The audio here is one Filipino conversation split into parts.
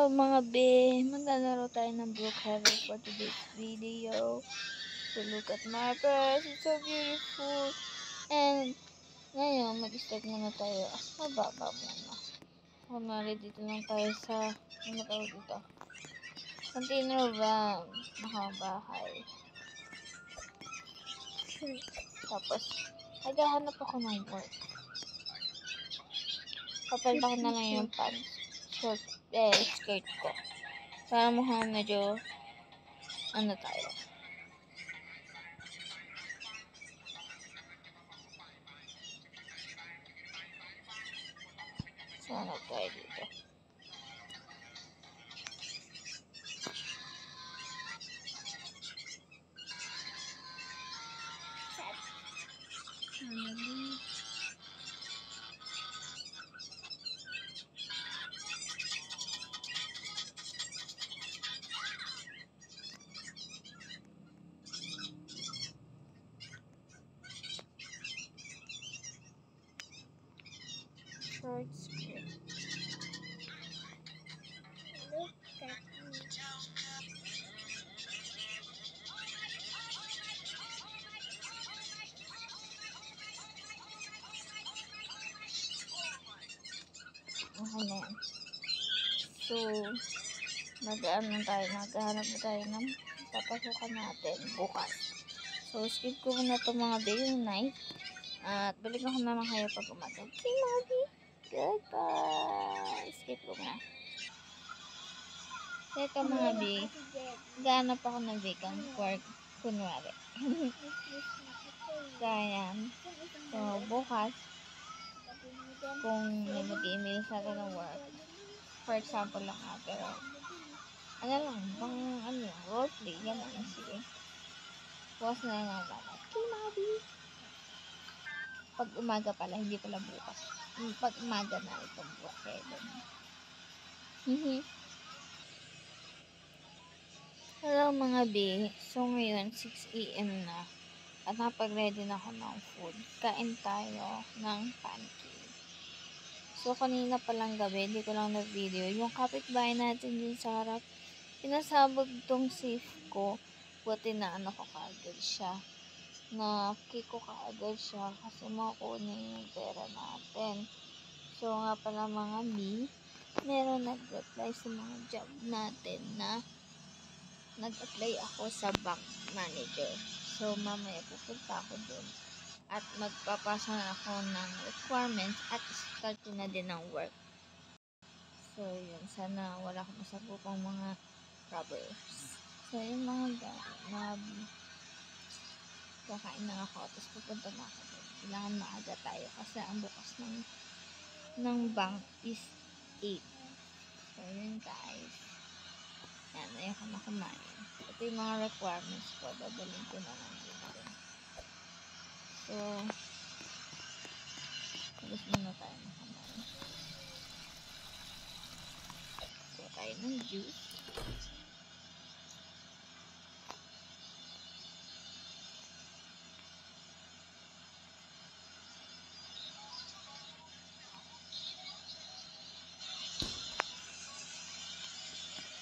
mga B, maglalaro tayo ng Brookhaven for today's video. So look at my press, it's so beautiful. And ngayon, mag-start muna tayo. Mababa muna. Kumari dito lang tayo sa, ano tawag dito? Container van, nakabahay. Tapos, naghahanap ako ng work. Papalta ko na lang yung pants. Skirt ko. Para mukhang medyo, ano tayo. Sana tayo dito. Short skirt. Look at me. Okay na yan. So, naghanap na tayo ng papasukan natin bukas. So, skip ko muna itong mga day night. At balik ako naman kayo pag umaga. Okay, Mommy? Goodbye! Skip ko muna. So, ito mga B, ganap ako ng vegan pork, kunwari. So, ayan. So, bukas, kung may mag-email sa atin ng work, for example lang pero, ano lang, roleplay, gano'n, sige. Bukas na lang naman. Okay, Mommy? Pag umaga pala, hindi pala bukas. Pag umaga na itong Brookhaven. Hello mga B. So ngayon, 6 AM na. At napag-ready na ako ng food. Kain tayo ng pancake. So kanina palang gabi, hindi ko lang na-video. Yung kapitbahay natin din sa harap, pinasabog tong safe ko. Buti na ano ko kaagad siya. Na-kick ko kaagad siya kasi makunin yung pera natin. So nga pala mga B, meron nag-reply sa mga job natin na nag-apply ako sa bank manager. So, mamaya pupunta ako dun. At magpapasa na ako ng requirements at start ko na din ng work. So, yun. Sana wala akong masagupang mga robbers. So, yun mga kakain na ako. Tapos pupunta na ako dun. Kailangan maaga tayo kasi ang bukas ng bank is 8. So, yun guys. Yan, ayoko na kumain. Ito yung mga requirements ko. Dadalhin ko na lang dito. So, alis muna tayo na kumain. So, tayo ng juice.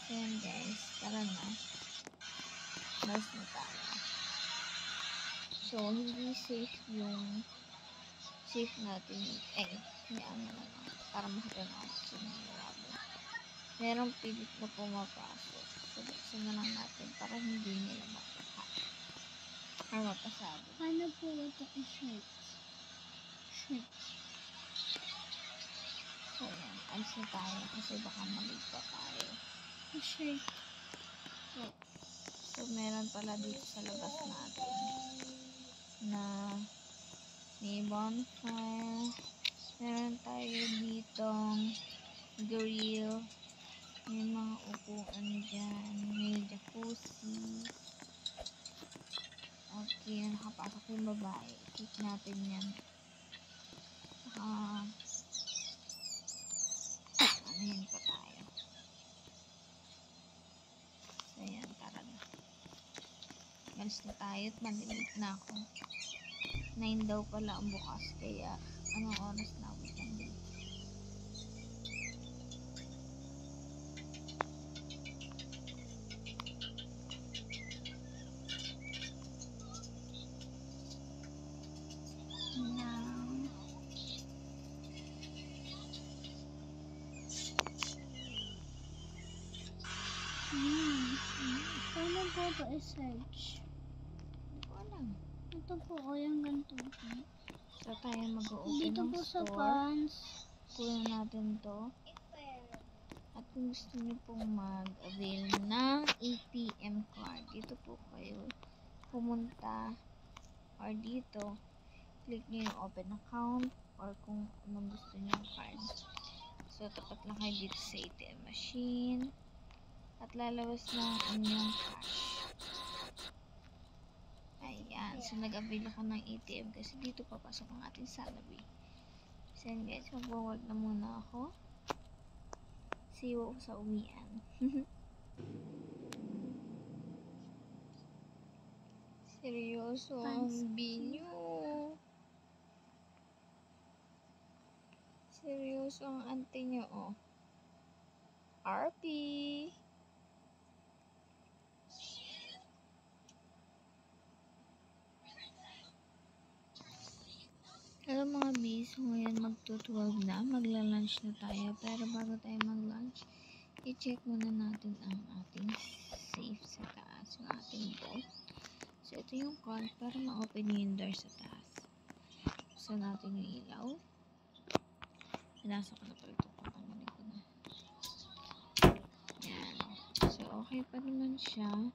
So, yan guys. Tara na. Alis na tayo. So, hindi safe yung safe natin. Hindi ano na lang. Para makita na ako sa mga rabo. Merong pilit na pumapasok. So, buksan na lang natin para hindi nila makuha. Or mapasabot. Paano po ito i-shirt? So, yan. Alis na tayo kasi baka malito tayo. I-shirt. So, meron pala dito sa labas natin na may bonfire. Meron tayo ditong grill. May mga upuan dyan. May jacuzzi. Okay, nakapasok yung babae. Click natin yan. Ano pa tayo. So, ayan, tara na. Galis na tayo at mag-late na ako. 9 daw pala ang bukas. Kaya, anong oras na ako ng date? Paano po ito i-search? Hindi ko alam. Ito po, o yung ganito po. So, tayo mag-open Dito ng po sa store. pants. Kunin natin to. At kung gusto niyo pong mag-avail ng ATM card, dito po kayo pumunta or dito, click niyo yung open account or kung anong gusto niyo yung card. So, tapat lang kayo dito sa ATM machine at lalabas na ang inyong cash. Ayan. So, nag-avail ako ng ATM kasi dito papasok ang ating salary. So, yan guys, mag-forward na muna ako. See you sa uwian. Seryoso ang binyo. Seryoso ang ante nyo, oh. RP. Hello mga bis, ngayon magto-12 na, magla-lunch na tayo. Pero bago tayo mag-lunch, i-check muna natin ang ating safe sa taas, yung ating vault. So, ito yung card para ma-open yung door sa taas. So, natin yung ilaw. Pinasok ko na pala ito, papanganin ko na. Ayan. So, okay pa naman siya.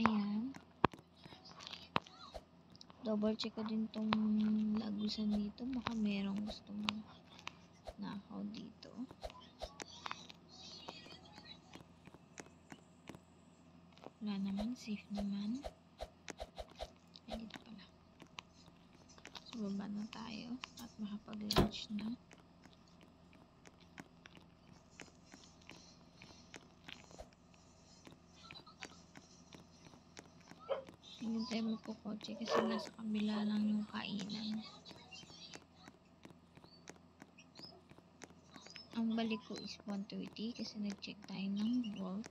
Ayan. Double check ko din tong lagusan dito. Baka merong gusto mong nakaw dito. Wala naman. Safe naman. Ay, dito pala. So, baba na tayo. At makapag-lunch na. Hindi tayo magkukotse kasi nasa kabila lang yung kainan. Ang balik ko is 1:30 kasi nag-check tayo ng vault.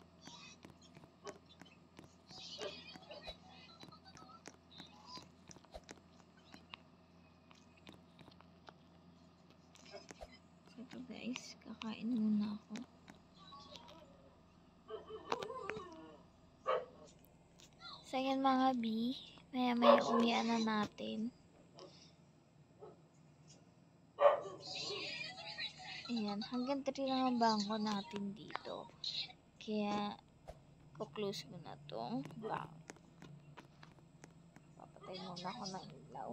So ito guys, kakain muna ako. So yan mga B, maya uwian na natin. Ayan, hanggang 3 lang ang bangko natin dito. Kaya, kuklose mo na tong bank. Papatay muna ako ng ilaw.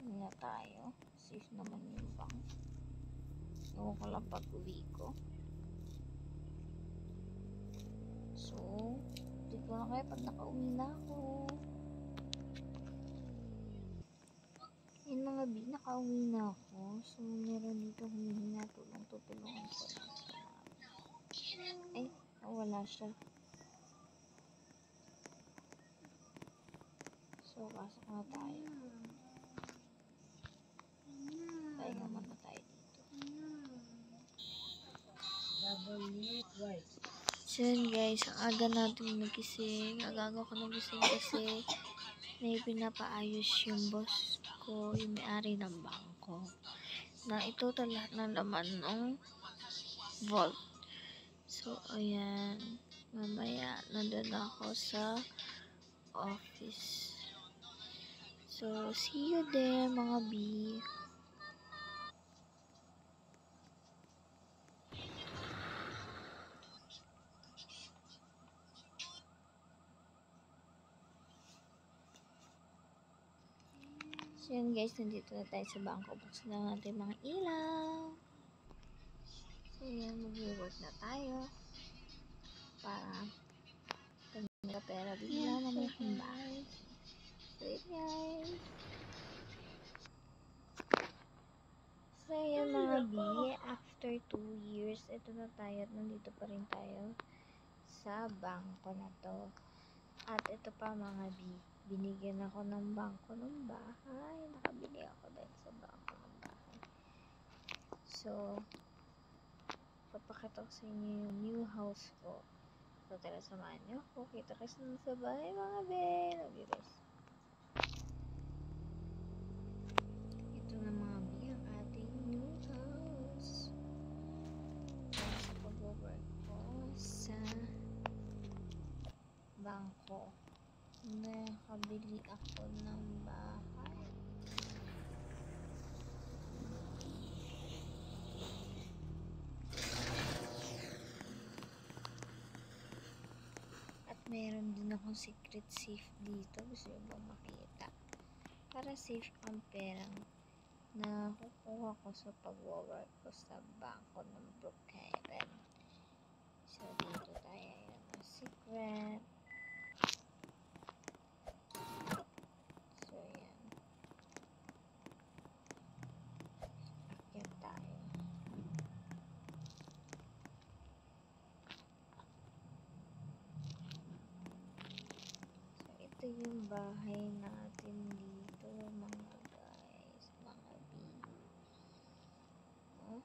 Hindi na tayo. Safe naman yung bank. Ewan ko lang pag uwi ko. So, di ko na kayo pag nakauwi na ako. Yun mga B, nakauwi na ako. So, meron dito humingi na tulong. Tutulungan ko lang. Ay, nawala siya. So, pasok na tayo. Pahinga muna tayo dito. So yun guys, ang aga natin nagising. Agaga ko nagising kasi may pinapaayos yung boss ko, yung may-ari ng bangko. Na ito lahat ng laman ng vault. So, ayan. Mamaya, nandun ako sa office. So, see you there mga B. So yun guys, nandito na tayo sa bangko. Buksan na natin mga ilaw. So yan, mag-work na tayo. Para pag pera bigla na may humbahay. So yun guys. So yan mga B, after 2 years, ito na tayo at nandito pa rin tayo sa bangko na to. At ito pa mga B, binigyan ako ng bangko ng bahay. Nakabili ako dahil sa bangko ng bahay. So, papakita ko sa inyo yung new house ko. So, tara, samahan niyo ako. Kita kasi nun sa bahay, mga be. Love you guys. Ito na, mga be, ang ating new house. Sa pag-work ko sa bangko. Nakabili ako ng bahay. At meron din akong secret safe dito. Gusto nyo bang makita? Para safe ang perang na kukuha ko sa pag-work ko sa bangko ng Brookhaven. So, dito tayo. Ayan ang secret. So, ayan. Akyat tayo. So, ito yung bahay natin dito, mga guys, mga B. Oh.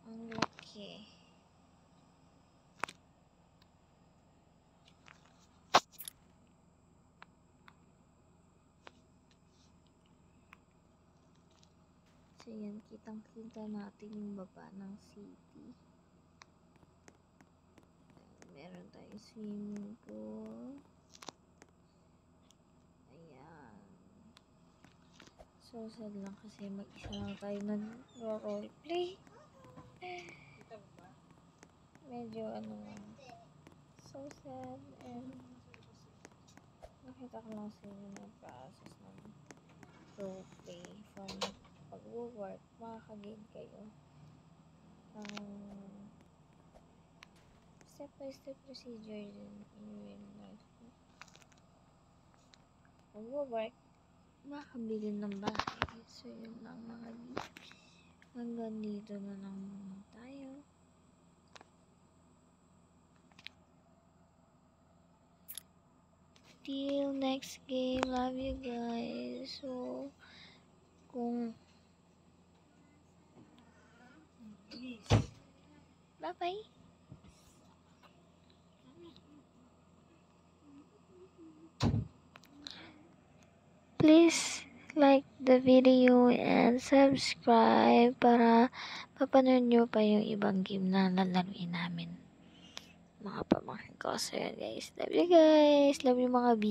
Ang laki. So, yan, kitang-kita natin yung baba ng city. Meron tayong swimming pool. Ayan. So, sad lang kasi mag-isa lang tayo nag-roleplay. Medyo, so sad. And, nakita ko lang sa inyo yung process ng roleplay from pag-work. Makakagain kayo step-by-step procedure din in real life. Pag-work, makakabili ng bahay. So, yun lang, mga B. Hanggang dito na lang muna tayo. Till next game. Love you guys. So, bye-bye. Please like the video and subscribe para mapanood nyo pa yung ibang game na lalaruin namin. Mga pamangkin ko. So, yun guys. Love you guys. Love you, mga B.